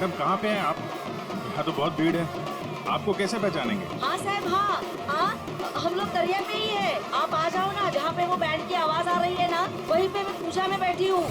Madam कहाँ पे हैं आप? यहाँ तो बहुत भीड़ है, आपको कैसे पहचानेंगे? हाँ साहब, हाँ हाँ, हम लोग दरिया पे ही है। आप आ जाओ ना, जहाँ पे वो बैंड की आवाज आ रही है ना, वहीं पे मैं पूजा में बैठी हूँ।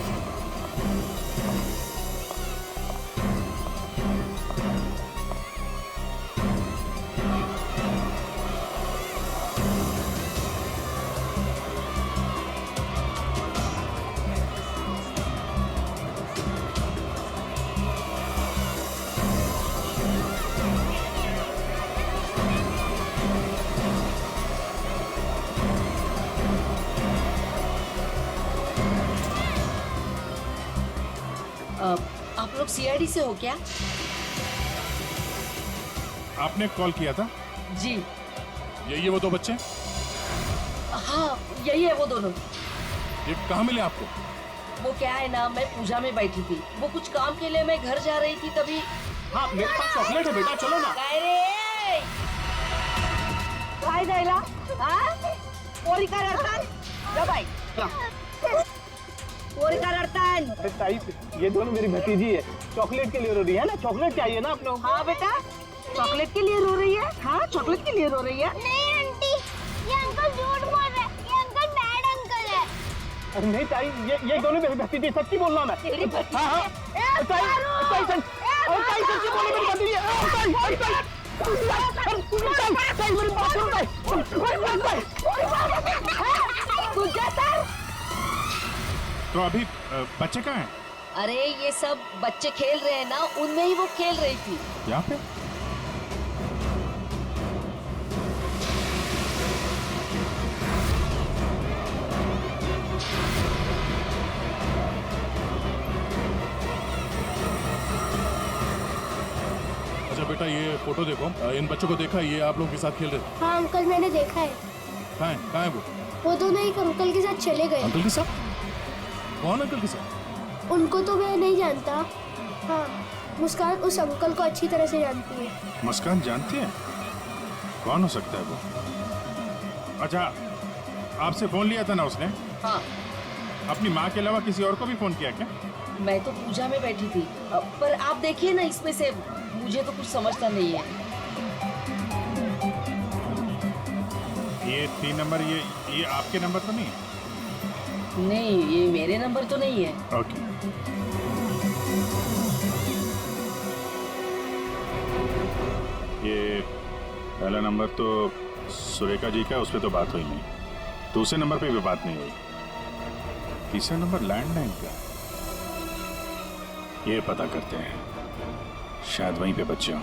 आप लोग सीआईडी से हो क्या? आपने कॉल किया था? जी यही है वो दो बच्चे? हाँ, यही है वो दोनों। ये कहाँ मिले आपको? वो क्या है ना, मैं पूजा में बैठी थी, वो कुछ काम के लिए मैं घर जा रही थी तभी। हाँ, मेरे पास चॉकलेट है बेटा, चलो ना। काय द्यायला? हाँ? पोरी का रडतान? जा बाई, जा. पोरी का रडतान? अरे ताई, ये दोनों मेरी भतीजी है, चॉकलेट के लिए रो रही है ना, चॉकलेट चाहिए ना आप लोग। हाँ बेटा, चॉकलेट के लिए रो रही है? हाँ, चॉकलेट के लिए रो रही है? नहीं आंटी, ये अंकल झूठ बोल रहे हैं, ये अंकल बैड अंकल है। अरे नहीं ताई, ये दोनों मेरी भतीजी, सच्ची बोल रहा मैं। तेरी भतीजी? हाँ हाँ, ताई ताई सच्ची बोलो, मेरी भतीजी है। ताई ताई मेरी बात सुनो ताई। तुझे सर? तो अभी बच्चे कहाँ हैं? अरे ये सब बच्चे खेल रहे हैं ना, उनमें ही वो खेल रही थी। यहाँ पे? अच्छा बेटा, ये फोटो देखो, इन बच्चों को देखा, ये आप लोगों के साथ खेल रहे थे? हाँ अंकल, मैंने देखा है। कहाँ है वो दोनों एक अंकल के साथ चले गए। अंकल के साथ? कौन अंकल के साथ? उनको तो मैं नहीं जानता। हाँ, मुस्कान उस अंकल को अच्छी तरह से जानती है। मुस्कान जानती है? कौन हो सकता है वो? अच्छा, आपसे फोन लिया था ना उसने? हाँ, अपनी माँ के अलावा किसी और को भी फोन किया क्या? मैं तो पूजा में बैठी थी, पर आप देखिए ना, इसमें से मुझे तो कुछ समझता नहीं है। ये 3 नंबर, ये आपके नंबर तो नहीं है? नहीं, ये मेरे नंबर तो नहीं है। ओके। ये पहला नंबर तो सुरेखा जी का, उस पर तो बात हुई नहीं। दूसरे नंबर पे भी बात नहीं हुई। तीसरा नंबर लैंडलाइन का, ये पता करते हैं, शायद वहीं पे बच्चे हों।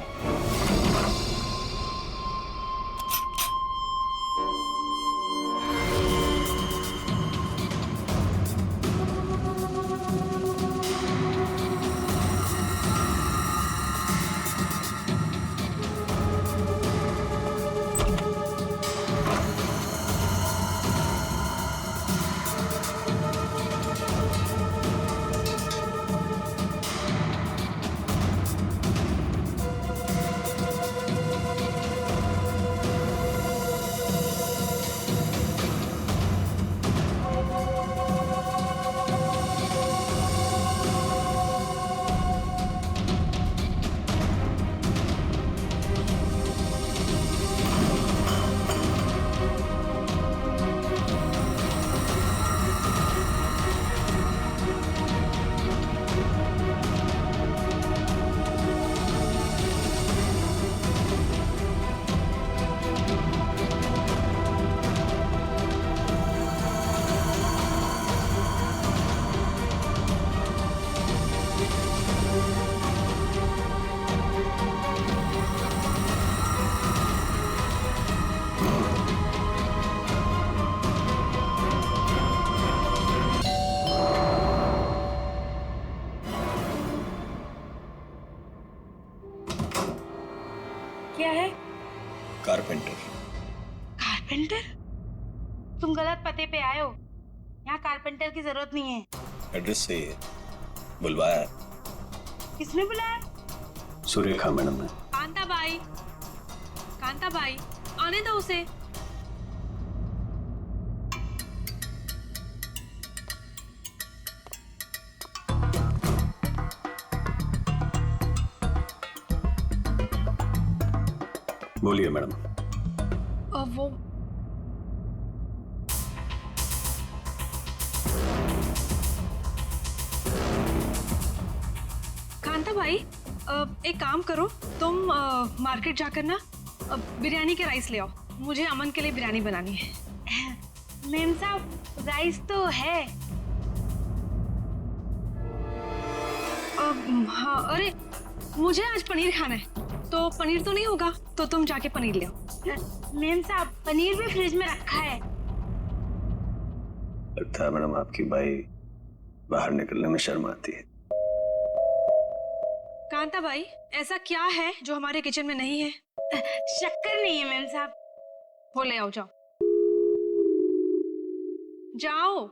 क्या है? कारपेंटर। कारपेंटर? तुम गलत पते पे आए हो, यहाँ कारपेंटर की जरूरत नहीं है। एड्रेस सही है, बुलवाया है। किसने बुलाया? सुरेखा मैडम ने। कांता बाई, आने दो उसे। बोलिए मैडम। वो कांता भाई, एक काम करो, तुम मार्केट जाकर ना बिरयानी के राइस ले आओ। मुझे अमन के लिए बिरयानी बनानी है। मेम साहब, राइस तो है। हाँ, अरे मुझे आज पनीर खाना है, तो पनीर तो नहीं होगा, तो तुम जाके पनीर ले आओ। मेम साहब, पनीर भी फ्रिज में रखा है। लगता है मैडम आपकी बाई बाहर निकलने में शर्म आती है। कांता भाई, ऐसा क्या है जो हमारे किचन में नहीं है? शक्कर नहीं है मेम साहब। वो ले आओ, जाओ जाओ।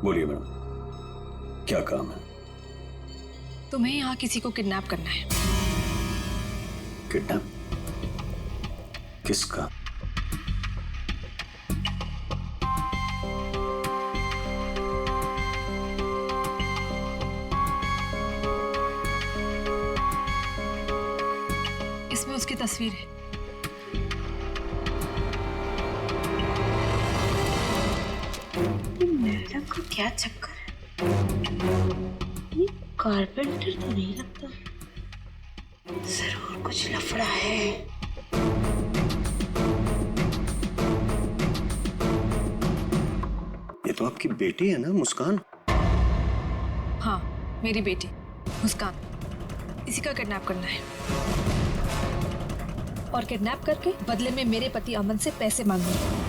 बोलिए मैडम, क्या काम है? तुम्हें यहाँ किसी को किडनैप करना है। किडनैप? किसका? इसमें उसकी तस्वीर है। मैडम को क्या चक्कर है? ये कारपेंटर तो नहीं लगता, जरूर कुछ लफड़ा है। ये तो आपकी बेटी है ना, मुस्कान? हाँ, मेरी बेटी मुस्कान। इसी का किडनैप करना है और किडनैप करके बदले में मेरे पति अमन से पैसे मांगने।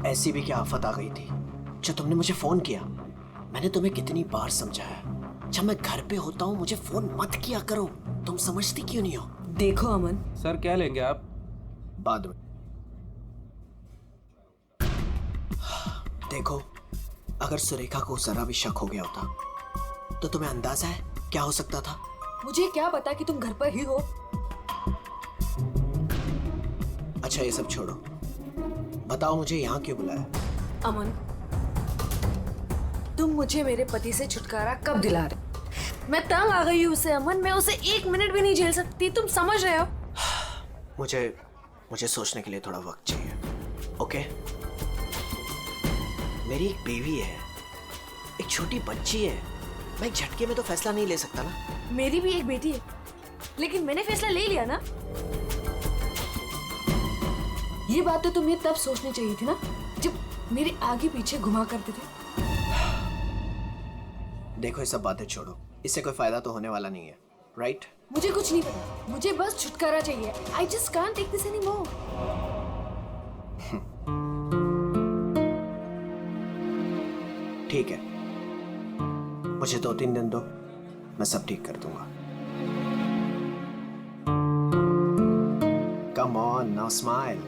ऐसी भी क्या आफत आ गई थी जो तुमने मुझे फोन किया? मैंने तुम्हें कितनी बार समझाया, जब मैं घर पे होता हूँ मुझे फोन मत किया करो। तुम समझती क्यों नहीं हो? देखो अमन, सर क्या लेंगे आप? बाद में। देखो, अगर सुरेखा को जरा भी शक हो गया होता तो तुम्हें अंदाजा है क्या हो सकता था? मुझे क्या पता कि तुम घर पर ही हो। अच्छा ये सब छोड़ो, बताओ मुझे यहाँ क्यों बुलाया? अमन, तुम मुझे मेरे पति से छुटकारा कब दिला रहे? मैं तंग आ गई हूँ उससे अमन, मैं उसे 1 मिनट भी नहीं झेल सकती, तुम समझ रहे हो? मुझे सोचने के लिए थोड़ा वक्त चाहिए। ओके, मेरी एक बेबी है, एक छोटी बच्ची है। मैं एक झटके में तो फैसला नहीं ले सकता ना। मेरी भी एक बेटी है, लेकिन मैंने फैसला ले लिया ना। ये बात तो तुम्हें तब सोचनी चाहिए थी ना, जब मेरे आगे पीछे घुमा करते थे। देखो ये सब बातें छोड़ो, इससे कोई फायदा तो होने वाला नहीं है, राइट? मुझे कुछ नहीं पता, मुझे बस छुटकारा चाहिए। I just can't take this anymore. ठीक है, मुझे 2-3 दिन दो, मैं सब ठीक कर दूंगा। Come on, now smile.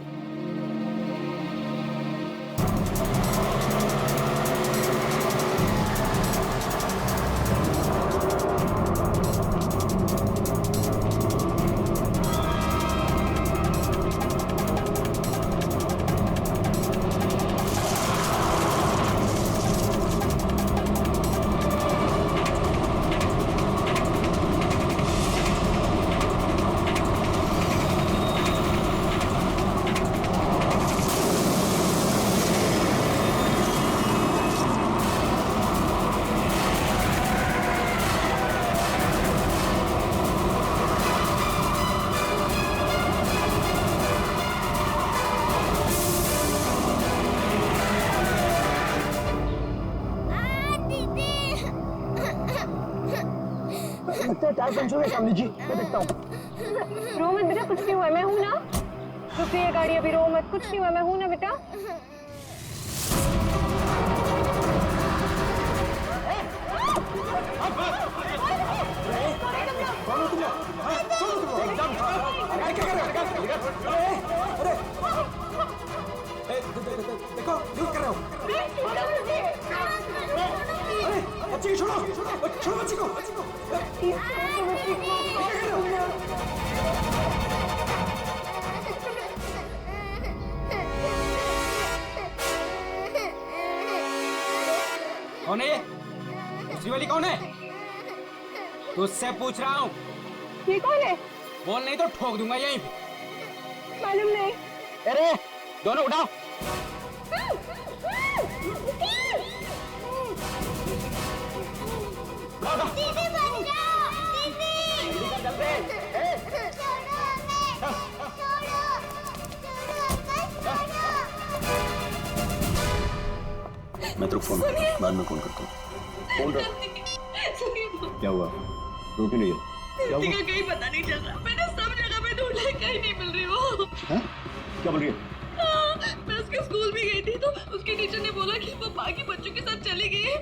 Tyre puncture है, सामने जी मैं देखता हूँ। रो मत बेटा, कुछ नहीं हुआ, मैं हूँ ना। रुक गई है गाड़ी अभी, रो मत, कुछ नहीं हुआ, मैं हूँ ना बेटा। देखो, क्या कर रहे हो? कौन है ये? दूसरी वाली कौन है? तुझसे पूछ रहा हूँ। ये कौन है? बोल नहीं तो ठोक दूंगा यहीं पे। मालूम नहीं। अरे दोनों उठाओ। दीदी बच जाओ, दीदी। छोड़ो हमें, छोड़ो, मैं तेरे को फोन करता हूँ, बाद में फोन करता हूँ। फोन रख। क्या हुआ? रोक ही नहीं है। क्या हुआ? कहीं पता नहीं चल रहा। मैंने सब जगह पे ढूंढा, कहीं नहीं मिल रही वो। हैं? क्या बोल रही है? मैं उसके स्कूल भी गई थी तो उसके टीचर ने बोला कि वो बाकी बच्चों के साथ चली गई है,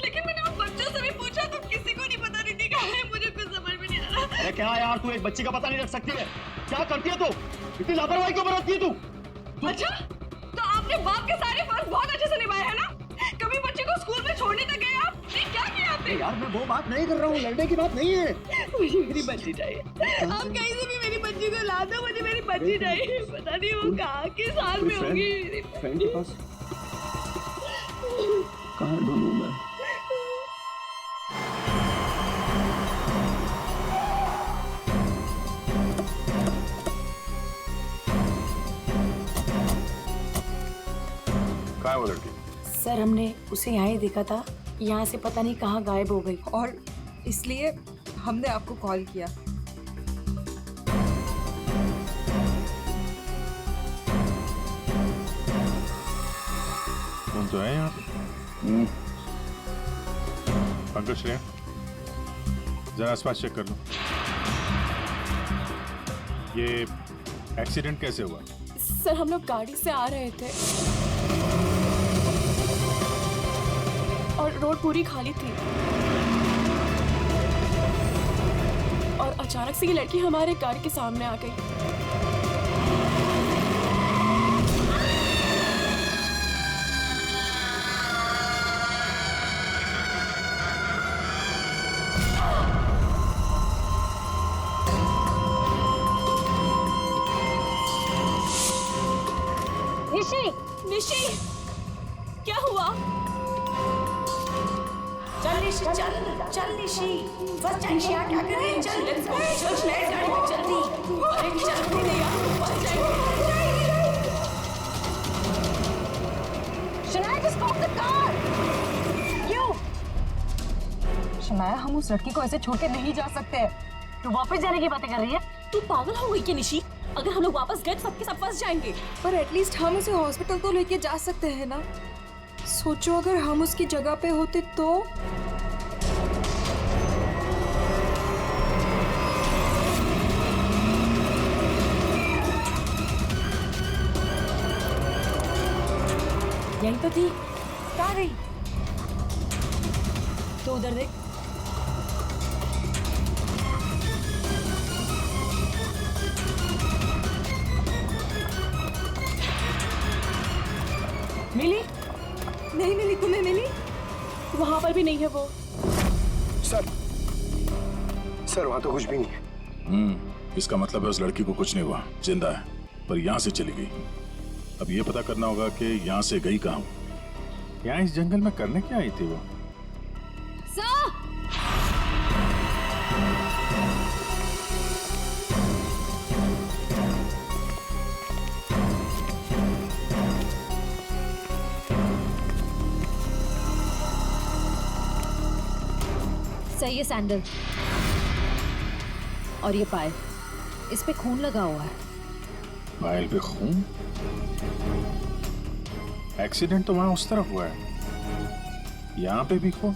लेकिन मैंने उन बच्चों से भी पूछा तो किसी को नहीं पता नहीं कहाँ है। मुझे कुछ समझ में नहीं आ रहा। अरे क्या यार, तू एक बच्ची का पता नहीं रख सकती है? क्या करती है तू? इतनी लापरवाही क्यों बरतती है तू? अच्छा, तो आपने बाप के सारे फर्ज बहुत अच्छे से निभाए हैं ना? कभी बच्चे को स्कूल में छोड़ने तक गए आप? नहीं, क्या किया आपने? यार मैं वो बात नहीं कर रहा हूँ, लड़ने की बात नहीं है। मुझे मेरी बच्ची चाहिए। आप कहीं से भी मेरी बच्ची को ला दो, मुझे मेरी बच्ची चाहिए। पता नहीं वो कहाँ के साल में होगी। फ्रेंड के पास कहाँ ढूंढूं मैं? कहाँ है वो लड़की? सर हमने उसे यहाँ ही देखा था, यहाँ से पता नहीं कहाँ गायब हो गई और इसलिए हमने आपको कॉल किया। कौन तो है यहाँ पे? पंकज श्रेया, जरा आसपास चेक कर लो। ये एक्सीडेंट कैसे हुआ? सर हम लोग गाड़ी से आ रहे थे और रोड पूरी खाली थी और अचानक से ये लड़की हमारे कार के सामने आ गई। निशी, निशी, क्या हुआ? चल निशी, चल चल निशी। फर्स्ट टाइम क्या कर रही है? चल लेट्स गो, चल लेट्स गो जल्दी। अरे जल्दी नहीं यार, फंस जाएंगे। Shanaya, just stop the car. You. Shanaya, हम उस लड़की को ऐसे छोड़ के नहीं जा सकते। तू वापस जाने की बातें कर रही है? तू पागल हो गई क्या निशी? अगर हम लोग वापस गए सबके सब फंस जाएंगे। पर एटलीस्ट हम उसे हॉस्पिटल तो लेके जा सकते हैं ना। सोचो अगर हम उसकी जगह पे होते तो। यहीं तो थी। कहाँ गई? तो उधर देख। मिली? नहीं मिली। तुम्हें मिली? वहां पर भी नहीं है वो। सर वहाँ तो कुछ भी नहीं है। इसका मतलब है उस लड़की को कुछ नहीं हुआ, जिंदा है, पर यहाँ से चली गई। अब ये पता करना होगा कि यहाँ से गई कहाँ। यहाँ इस जंगल में करने क्या आई थी वो? सही है सैंडल। और ये पायल, इस पे खून लगा हुआ है। पायल पे खून? एक्सीडेंट तो वहां उस तरफ हुआ है, यहाँ पे भी खून।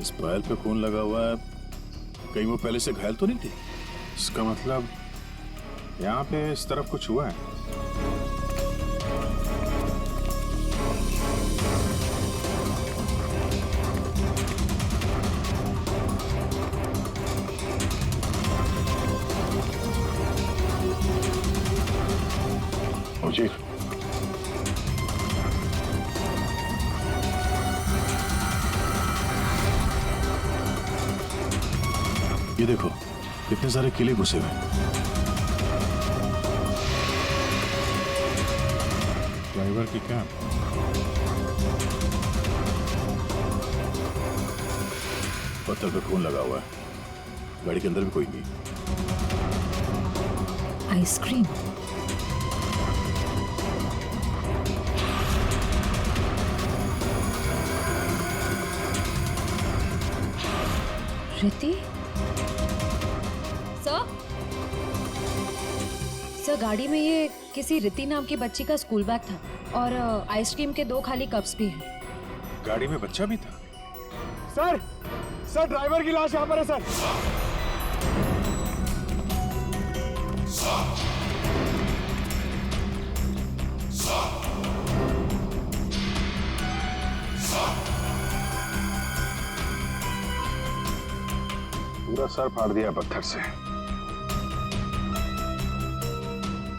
इस पायल पे खून लगा हुआ है, कहीं वो पहले से घायल तो नहीं थी? इसका मतलब यहाँ पे इस तरफ कुछ हुआ है। जी, ये देखो कितने सारे किले घुसे हुए। ड्राइवर की क्या? पत्थर पे खून लगा हुआ है, गाड़ी के अंदर भी कोई नहीं। आइसक्रीम। रिति? सर गाड़ी में ये किसी रिति नाम की बच्ची का स्कूल बैग था और आइसक्रीम के 2 खाली कप्स भी हैं। गाड़ी में बच्चा भी था? सर ड्राइवर की लाश यहाँ पर है सर। पूरा सर फाड़ दिया पत्थर से।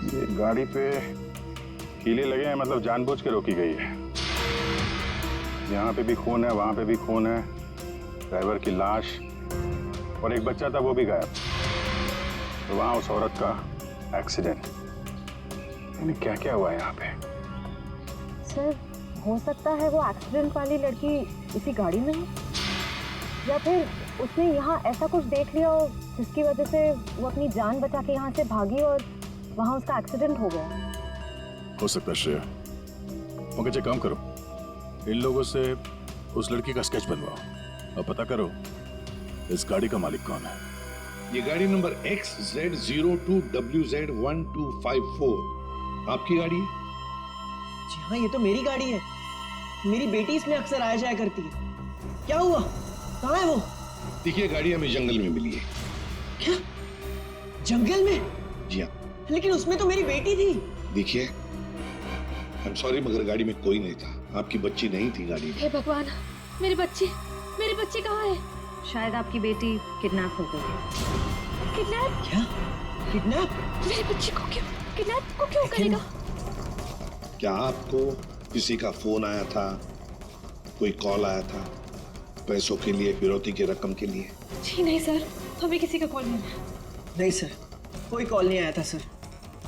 ये गाड़ी पे कीले लगे हैं, मतलब जानबूझ के रोकी गई है। यहाँ पे भी खून है, वहां पे भी खून है, ड्राइवर की लाश और एक बच्चा था वो भी गायब। तो वहां उस औरत का एक्सीडेंट। यानी क्या क्या हुआ है यहाँ पे? सर हो सकता है वो एक्सीडेंट वाली लड़की इसी गाड़ी में है, या फिर उसने यहाँ ऐसा कुछ देख लिया हो जिसकी वजह से वो अपनी जान बचा के यहाँ से भागी और वहाँ उसका एक्सीडेंट हो गया। हो सकता है श्रेया। मगर काम करो, इन लोगों से उस लड़की का स्केच बनवाओ और पता करो इस गाड़ी का मालिक कौन है। ये गाड़ी नंबर XZ02WZ1254 आपकी गाड़ी है? जी हाँ, ये तो मेरी गाड़ी है। मेरी बेटी इसमें अक्सर आया जाया करती है। क्या हुआ? कहाँ है वो? देखिए, गाड़ी हमें जंगल में मिली है। क्या? जंगल में? जी हाँ। लेकिन उसमें तो मेरी बेटी थी। देखिए, आई एम सॉरी मगर गाड़ी में कोई नहीं था। आपकी बच्ची नहीं थी गाड़ी में। हे भगवान, मेरी बच्ची कहाँ है? शायद आपकी बेटी किडनैप हो गई। किडनैप? क्या? किडनैप? मेरी बच्ची को क्यों करेगा? क्या आपको किसी का फोन आया था, कोई कॉल आया था पैसों के लिए, फिरौती की रकम के लिए? जी नहीं सर, हमें किसी का कॉल नहीं आया। नहीं सर, कोई कॉल नहीं आया था सर।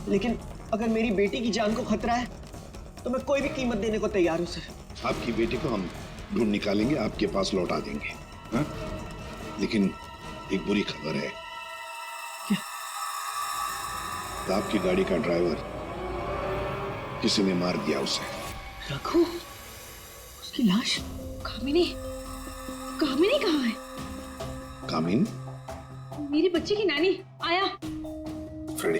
लेकिन अगर मेरी बेटी की जान को खतरा है तो मैं कोई भी कीमत देने को तैयार हूँ सर। आपकी बेटी को हम ढूंढ निकालेंगे, आपके पास लौटा देंगे। हाँ? लेकिन एक बुरी खबर है। क्या? तो आपकी गाड़ी का ड्राइवर किसी ने मार दिया उसे। रघु? उसकी लाश? कामिनी कहाँ है? कामिन? मेरी बच्ची की नानी आया। फ्रेडी,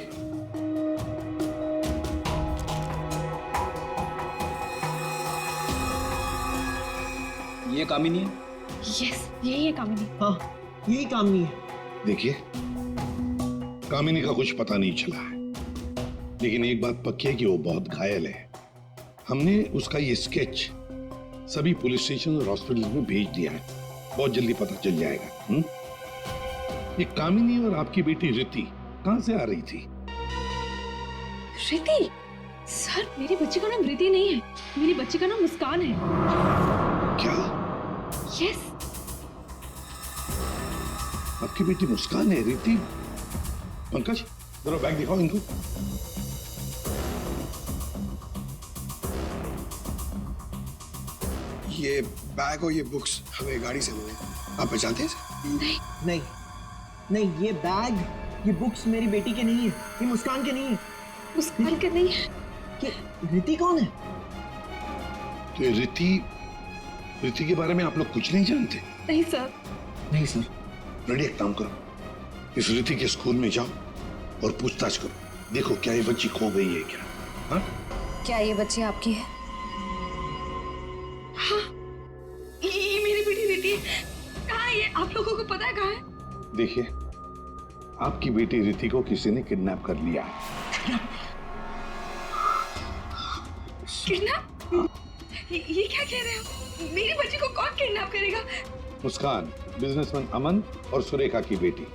ये कामिनी है? यस, यही है कामिनी। हाँ, यही कामिनी है। देखिए, कामिनी का कुछ पता नहीं चला है, लेकिन एक बात पक्की है कि वो बहुत घायल है। हमने उसका ये स्केच सभी पुलिस स्टेशन और हॉस्पिटल में भेज दिया है, बहुत जल्दी पता चल जाएगा। ये कामिनी और आपकी बेटी रिति कहां से आ रही थी? रिति? सर, मेरी बच्ची का नाम रिति नहीं है, मेरी बच्ची का नाम मुस्कान है। क्या? यस। आपकी बेटी मुस्कान है? रिति? पंकज, जरा बैग दिखाओ इनको। ये बैग और ये बुक्स हमें गाड़ी से मिले। आप पहचानते हैं? नहीं, ये बैग, ये बुक्स मेरी बेटी के नहीं है, ये मुस्कान के नहीं है। मुस्कान के नहीं है? ये रिति कौन है? तो ये रिति के बारे में आप लोग कुछ नहीं जानते? नहीं सर। रेडी, एक काम करो, इस रिति के स्कूल में जाओ और पूछताछ करो, देखो क्या ये बच्ची खो गई है क्या? हाँ? क्या ये बच्ची आपकी है? हाँ, ये मेरी बेटी रिति है। कहाँ है ये? आप लोगों को पता है कहाँ है? देखिए, आपकी बेटी रिति को किसी ने किडनैप कर लिया है। किडनैप? ये क्या कह रहे हो? मेरी बच्ची को कौन किडनैप करेगा? मुस्कान, बिजनेसमैन अमन और सुरेखा की बेटी।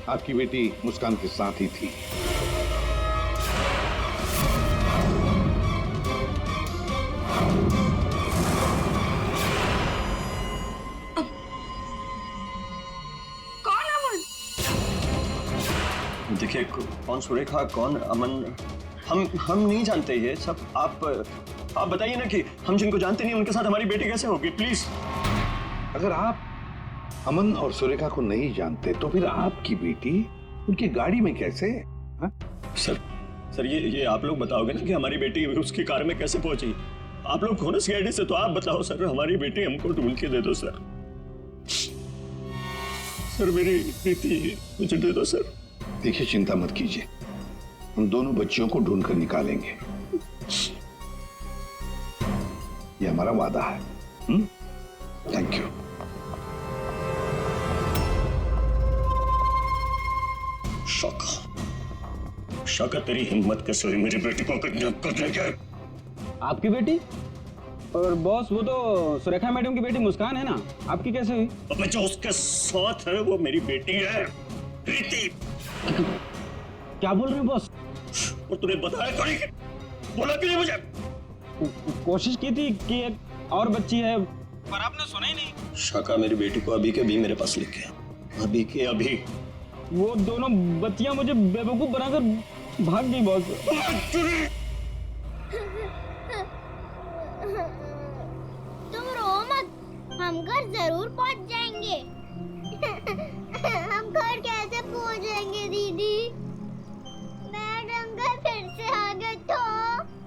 आपकी बेटी मुस्कान के साथ ही थी। कौन अमन? देखिए, कौन सुरेखा, कौन अमन, हम नहीं जानते ये सब। आप बताइए ना कि हम जिनको जानते नहीं उनके साथ हमारी बेटी कैसे होगी, प्लीज। अगर आप अमन और सुरेखा को नहीं जानते तो फिर आपकी बेटी उनकी गाड़ी में कैसे? हा? सर ये आप लोग बताओगे ना कि हमारी बेटी उसकी कार में कैसे पहुंची? आप लोग हो ना सीआईडी से, तो आप बताओ सर, हमारी बेटी हमको ढूंढ के दे दो सर। सर मेरी बेटी मुझे दे दो सर। देखिए चिंता मत कीजिए, हम दोनों बच्चियों को ढूंढ कर निकालेंगे, ये हमारा वादा है। Thank you. शौका तेरी हिम्मत कैसे हुई मेरी बेटी को किडनैप करने की? आपकी बेटी? और बॉस वो तो सुरेखा मैडम की बेटी मुस्कान है ना, आपकी कैसे हुई? अबे जो उसके साथ है वो मेरी बेटी है, प्रीति। क्या बोल रहे हो बॉस? और तूने बताया क्यों नहीं? बोला क्यों नहीं मुझे? कोशिश की थी कि एक और बच्ची है, पर आपने सुना ही नहीं। शाका मेरी बेटी को अभी के अभी मेरे पास लेके आ, अभी के अभी। वो दोनों बच्चियां मुझे बेवकूफ बनाकर भाग गई बॉस। तुम रो मत, हम घर जरूर पहुंच जाएंगे। हम घर कैसे पहुंचेंगे दीदी? मैडम घर फिर से आ गए तो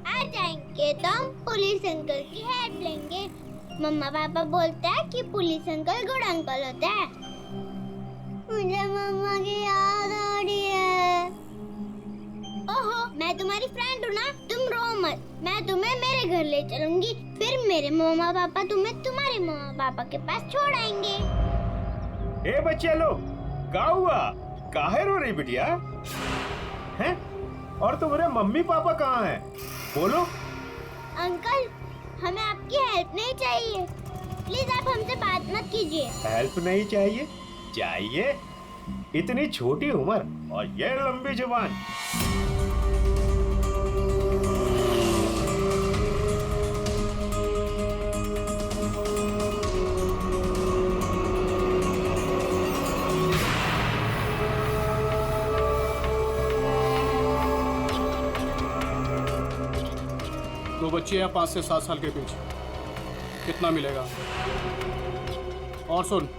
आ जाएंगे तो हम पुलिस अंकल की हेल्प लेंगे। मम्मा पापा बोलते हैं कि पुलिस अंकल गुड अंकल होते हैं। मुझे मम्मा की याद आ रही है। ओहो, मैं तुम्हारी फ्रेंड हूँ ना, तुम रो मत। मैं तुम्हें मेरे घर ले चलूंगी, फिर मेरे मम्मा पापा तुम्हें तुम्हारे मम्मा पापा के पास छोड़ आएंगे। ए बच्चे लोग, क्या हुआ? काहे रो रही बिटिया? हैं? और तुम्हारे मम्मी पापा कहाँ हैं? बोलो। अंकल, हमें आपकी हेल्प नहीं चाहिए, प्लीज आप हमसे बात मत कीजिए। हेल्प नहीं चाहिए? चाहिए? इतनी छोटी उम्र और ये लंबी जुबान। दो बच्चे हैं 5 से 7 साल के बीच, कितना मिलेगा? और सुन,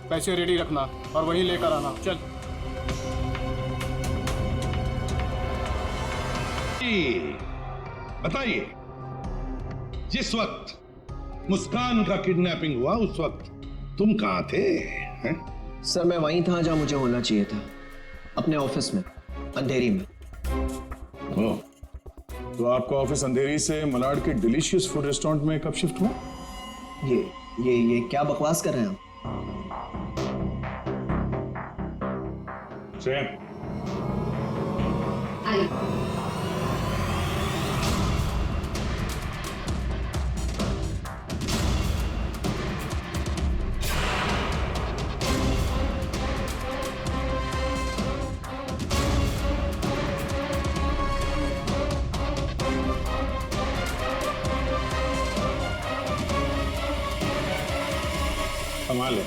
पैसे रेडी रखना और वहीं लेकर आना। चल। बताइए, जिस वक्त मुस्कान का किडनैपिंग हुआ उस वक्त तुम कहाँ थे? हैं? सर मैं वहीं था जहाँ मुझे होना चाहिए था, अपने ऑफिस में, अंधेरी में। ओह, तो आपका ऑफिस अंधेरी से मलाड के डिलीशियस फूड रेस्टोरेंट में कब शिफ्ट हुआ? ये क्या बकवास कर रहे हैं आप? कमाल है,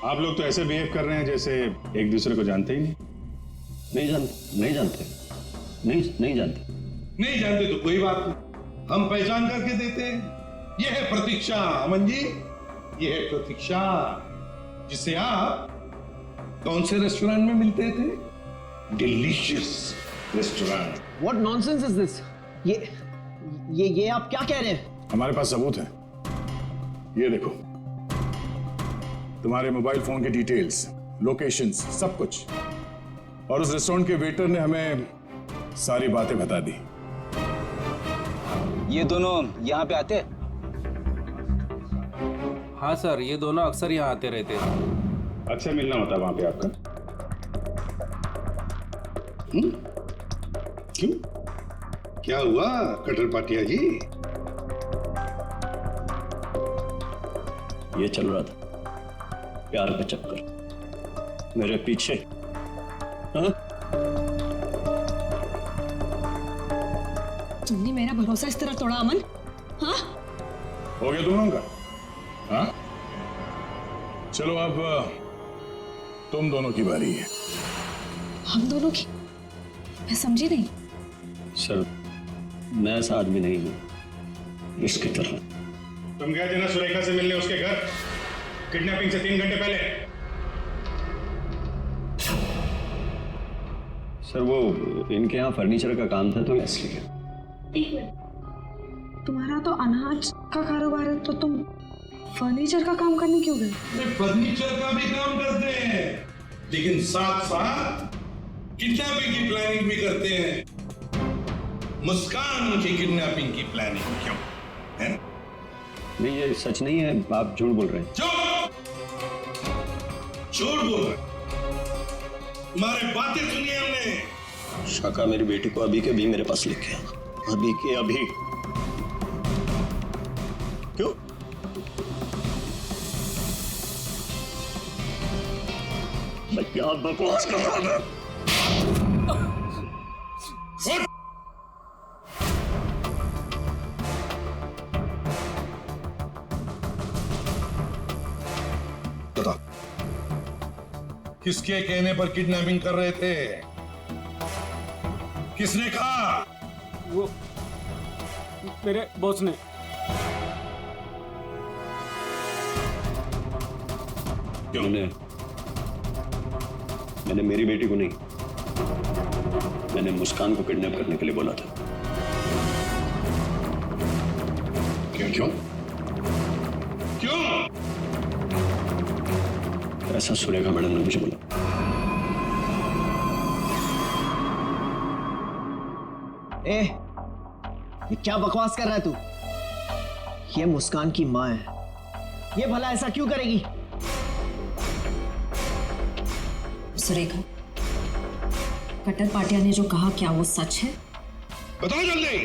आप लोग तो ऐसे बिहेव कर रहे हैं जैसे एक दूसरे को जानते ही नहीं। नहीं जानते। नहीं जानते तो कोई बात नहीं, हम पहचान करके देते हैं। यह है प्रतीक्षा अमन जी, यह है प्रतीक्षा, जिसे आप कौन से रेस्टोरेंट में मिलते थे? Delicious restaurant. What nonsense is this? ये आप क्या कह रहे हैं? हमारे पास सबूत है, ये देखो, तुम्हारे मोबाइल फोन की डिटेल्स, लोकेशंस, सब कुछ। और उस रेस्टोरेंट के वेटर ने हमें सारी बातें बता दी। ये दोनों यहाँ पे आते? हाँ सर, ये दोनों अक्सर यहाँ आते रहते हैं। अच्छा मिलना होता है वहां पे आपका? क्यों, क्या हुआ कटर पाटिया जी? ये चल रहा था प्यार का चक्कर मेरे पीछे। हाँ? तुमने मेरा भरोसा इस तरह तोड़ा अमन? हाँ? हो गया तुम लोगों का? हाँ? चलो अब तुम दोनों की बारी है। हम दोनों की? मैं समझी नहीं। सर मैं ऐसा आदमी नहीं हूं इसकी तरह। तुम गए थे ना सुरेखा से मिलने उसके घर? किडनैपिंग से 3 घंटे पहले। सर वो इनके यहाँ फर्नीचर का काम था तो इसलिए। एक मिनट, तुम्हारा तो अनाज का कारोबार है तो तुम फर्नीचर का काम करने क्यों गए? फर्नीचर का भी काम करते हैं, लेकिन साथ साथ किडनैपिंग की प्लानिंग भी करते हैं। मुस्कान की किडनैपिंग की प्लानिंग क्यों है? नहीं ये सच नहीं है, आप झूठ बोल रहे हैं। झूठ बोल रहे हैं? तुम्हारे बातें सुनी हमने। शाका मेरी बेटी को अभी के अभी मेरे पास लेके आ, अभी के अभी। क्यों? मैं क्या बकवास कर रहा था? बता, किसके कहने पर किडनैपिंग कर रहे थे? किसने कहा? वो मेरे बॉस ने। मैंने मेरी बेटी को नहीं, मैंने मुस्कान को किडनैप करने के लिए बोला था। क्यों क्यों क्यों? ऐसा सुरेखा मैडम ने मुझे बोला। ए, ये क्या बकवास कर रहा है तू? ये मुस्कान की माँ है, ये भला ऐसा क्यों करेगी? सुरेखा, कट्टर पाटिया ने जो कहा क्या वो सच है? बताओ जल्दी।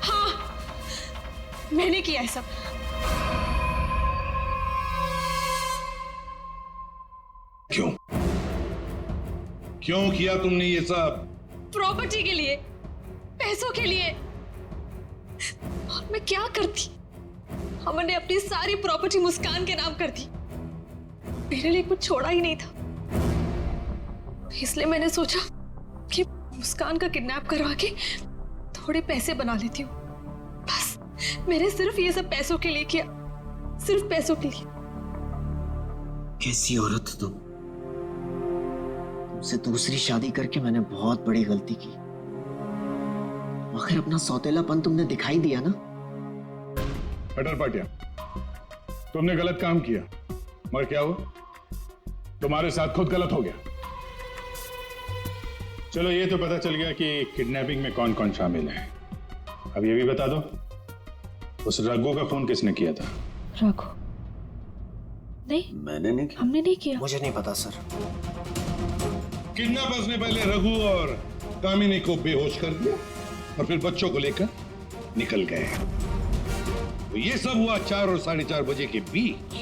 हाँ, मैंने किया है सब। क्यों क्यों किया तुमने ये सब? प्रॉपर्टी के लिए, पैसों के लिए। और मैं क्या करती? हमने अपनी सारी प्रॉपर्टी मुस्कान के नाम कर दी। मेरे लिए कुछ छोड़ा ही नहीं था, इसलिए मैंने सोचा कि मुस्कान का किडनैप करवा के थोड़े पैसे बना लेती हूँ। बस मैंने सिर्फ ये सब पैसों के लिए किया, सिर्फ पैसों के लिए। कैसी औरत हो तुम? तुमसे दूसरी शादी करके मैंने बहुत बड़ी गलती की। आखिर अपना सौतेलापन तुमने दिखाई दिया ना। कट्टर पाटिया, तुमने गलत काम किया, मगर क्या हुआ? तुम्हारे साथ खुद गलत हो गया। चलो ये तो पता चल गया कि किडनैपिंग में कौन कौन शामिल है। अब ये भी बता दो, उस रघु का फोन किसने किया था? रघु? नहीं, मैंने नहीं किया। हमने नहीं किया। मुझे नहीं पता सर। किडनैपर्स ने पहले रघु और कामिनी को बेहोश कर दिया और फिर बच्चों को लेकर निकल गए। तो ये सब हुआ 4 और 4:30 बजे के बीच।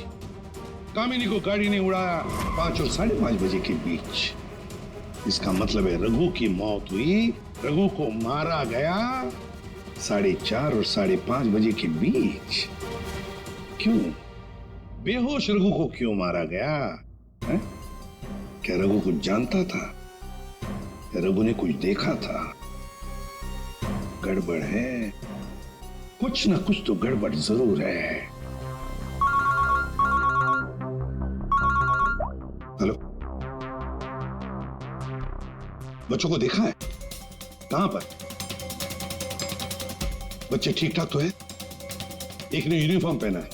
कामिनी को गाड़ी ने उड़ाया 5 और 5:30 बजे के बीच। इसका मतलब है रघु की मौत हुई, रघु को मारा गया 4:30 और 5:30 बजे के बीच। क्यों? बेहोश रघु को क्यों मारा गया है? क्या रघु कुछ जानता था? क्या रघु ने कुछ देखा था? गड़बड़ है, कुछ ना कुछ तो गड़बड़ जरूर है। हेलो, बच्चों को देखा है? कहां पर? बच्चे ठीक ठाक तो है? एक ने यूनिफॉर्म पहना है।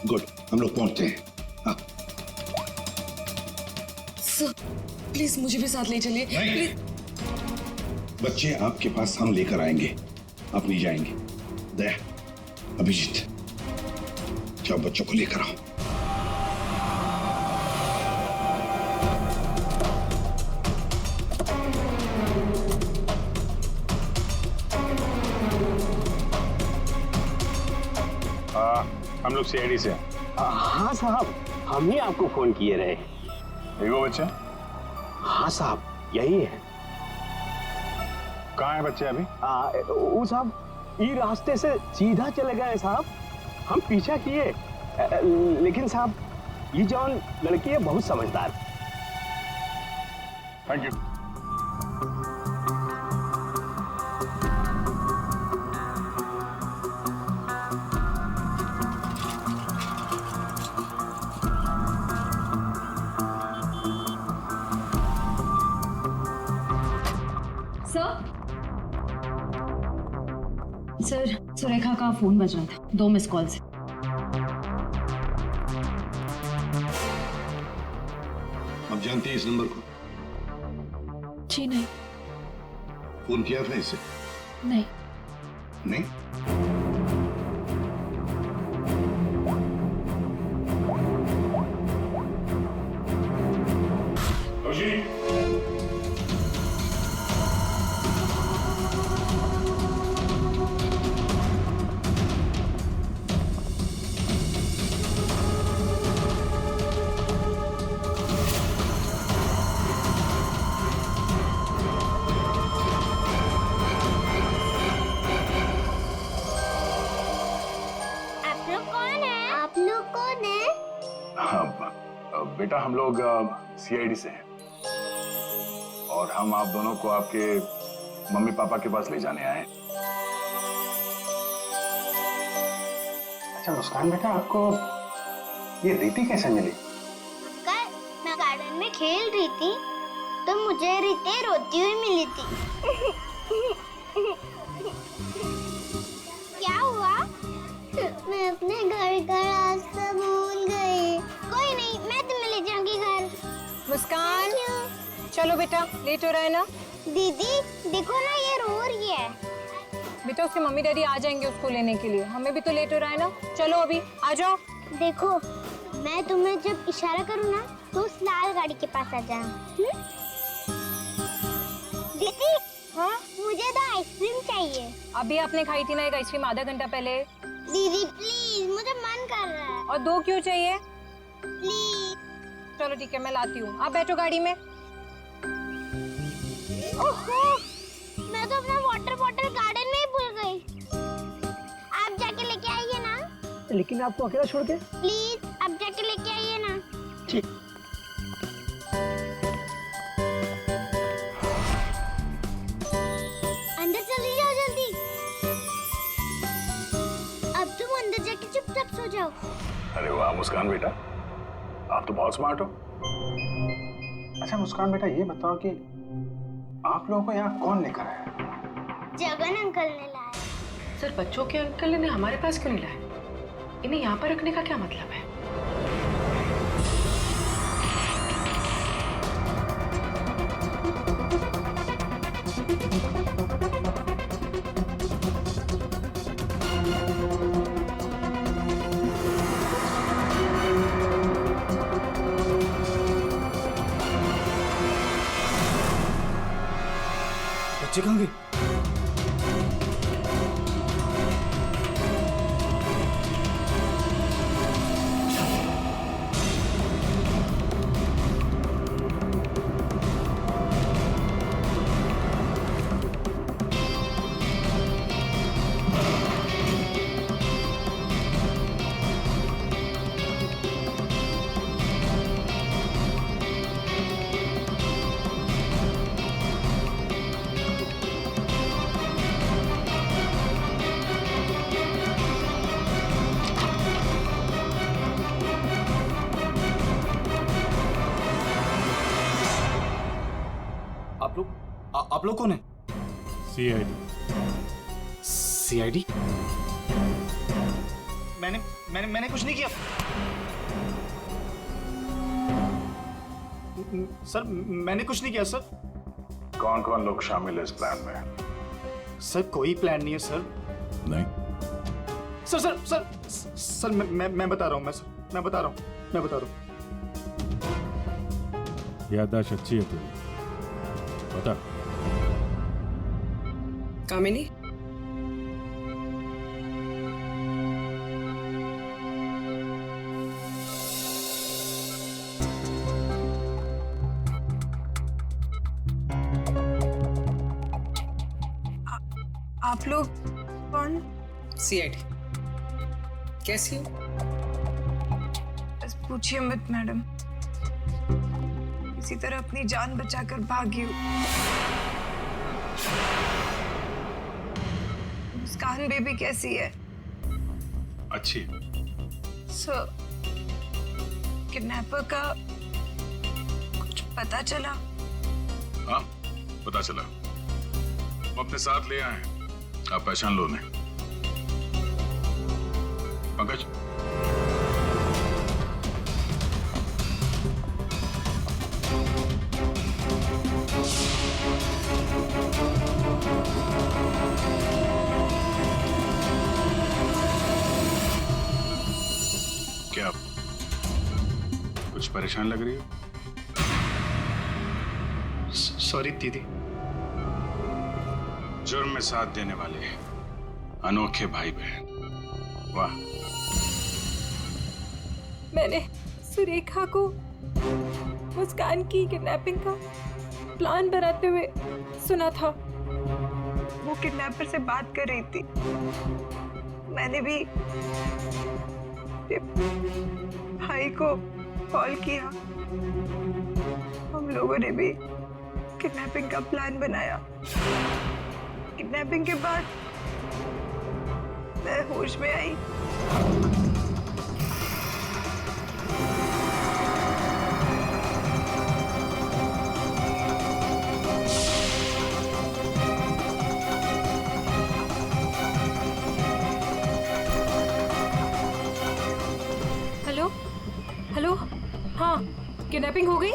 गुड, हम लोग पहुंचते हैं। हाँ। सर, प्लीज मुझे भी साथ ले चलिए। नहीं, बच्चे आपके पास हम लेकर आएंगे, आप नहीं जाएंगे। दया, अभिजीत, जाओ बच्चों को लेकर आओ। हम लोग सीआईडी से हैं। हाँ साहब, हम ही आपको फोन किए रहे। वो बच्चा? हाँ साहब, यही है। कहाँ है बच्चे अभी? वो साहब ये रास्ते से सीधा चले गए साहब। हम पीछा किए, लेकिन साहब ये जौन लड़की है बहुत समझदार। Thank you. सर सुरेखा का फोन बज रहा था, 2 मिस कॉल से। आप जानती हैं इस नंबर को? जी नहीं। फोन किया था इसे? नहीं। नहीं? बेटा हम लोग सीआईडी से हैं और हम आप दोनों को आपके मम्मी पापा के पास ले जाने आए। अच्छा मुस्कान बेटा, आपको ये रीति कैसे मिली? अंकल, मैं गार्डन में खेल रही थी तो मुझे रीति रोती हुई मिली थी। क्या हुआ? मैं अपने घर का रास्ता भूल गई। कोई नहीं, मैं तुम्हें ले जाऊंगी घर। मुस्कान, चलो बेटा, लेट हो रहा है ना? दीदी देखो ना, ये रो रही है। बेटा उसके मम्मी डैडी आ जाएंगे उसको लेने के लिए, हमें भी तो लेट हो रहा है ना। चलो अभी आ जाओ। देखो मैं तुम्हें जब इशारा करूँ ना तो उस लाल गाड़ी के पास आ जा। दीदी हाँ, मुझे तो आइसक्रीम चाहिए। अभी आपने खाई थी ना एक आइसक्रीम आधा घंटा पहले। दीदी प्लीज, मुझे मन कर रहा है। और 2 क्यों चाहिए? प्लीज। चलो ठीक है, मैं लाती हूँ, आप बैठो गाड़ी में। ओहो, मैं तो अपना वाटर बॉटल गार्डन में ही भूल गई। आप जाके लेके आइए ना। लेकिन आपको अकेला छोड़ के? प्लीज आप जाके लेके आइए ना। ठीक। अंदर चली जाओ जल्दी। अब तुम अंदर जाके चुपचाप सो जाओ। अरे वाह मुस्कान बेटा, आप तो बहुत स्मार्ट हो। अच्छा मुस्कान बेटा, ये बताओ कि आप लोगों को यहाँ कौन लेकर आया? जगन अंकल ने लाया। सर बच्चों के अंकल ने हमारे पास क्यों नहीं लाया? इन्हें यहाँ पर रखने का क्या मतलब है? बच्चे कहाँ गए? आप लोग कौन है? सीआईडी। सीआईडी? मैंने कुछ नहीं किया सर, मैंने कुछ नहीं किया सर। कौन कौन लोग शामिल है इस प्लान में? सर कोई प्लान नहीं है सर। नहीं सर सर सर सर मैं बता रहा हूँ, मैं बता रहा हूँ। याददाश्त अच्छी है तेरी, बता। कामिनी, आप लोग कौन? सीआईडी। कैसी हो? बस पूछिए मत मैडम, इसी तरह अपनी जान बचाकर भागी हूँ। मुस्कान बेबी कैसी है? अच्छी। सर, किडनैपर का कुछ पता चला? हाँ पता चला, वो अपने साथ ले आए हैं, आप पहचान लो उन्हें। पंकज, क्या कुछ परेशान लग रही हो? सॉरी दीदी। जुर्म में साथ देने वाले अनोखे भाई बहन, वाह। मैंने सुरेखा को मुस्कान की किडनैपिंग का प्लान बनाते हुए सुना था। वो किडनैपर से बात कर रही थी। मैंने भी अपने भाई को कॉल किया। हम लोगों ने भी किडनैपिंग का प्लान बनाया। किडनैपिंग के बाद मैं होश में आई। हेलो हेलो, हाँ किडनैपिंग हो गई?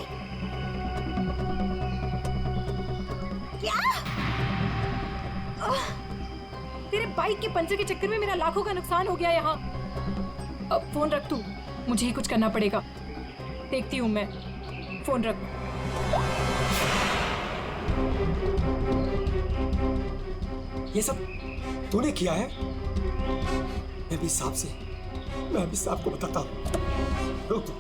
क्या? तेरे बाइक के पंचर के चक्कर में मेरा लाखों का नुकसान हो गया यहाँ। अब फोन रख तू, मुझे ही कुछ करना पड़ेगा। देखती हूँ मैं, फोन रख। ये सब तूने किया है? मैं भी साहब को बताता हूँ। रुक तू।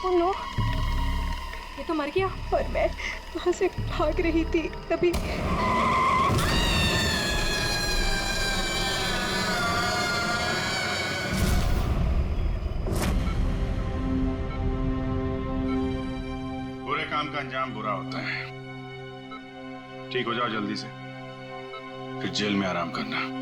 ओह नो, ये तो मर गया। और मैं वहां से भाग रही थी तभी बुरे काम का अंजाम बुरा होता है। ठीक हो जाओ जल्दी से, फिर जेल में आराम करना।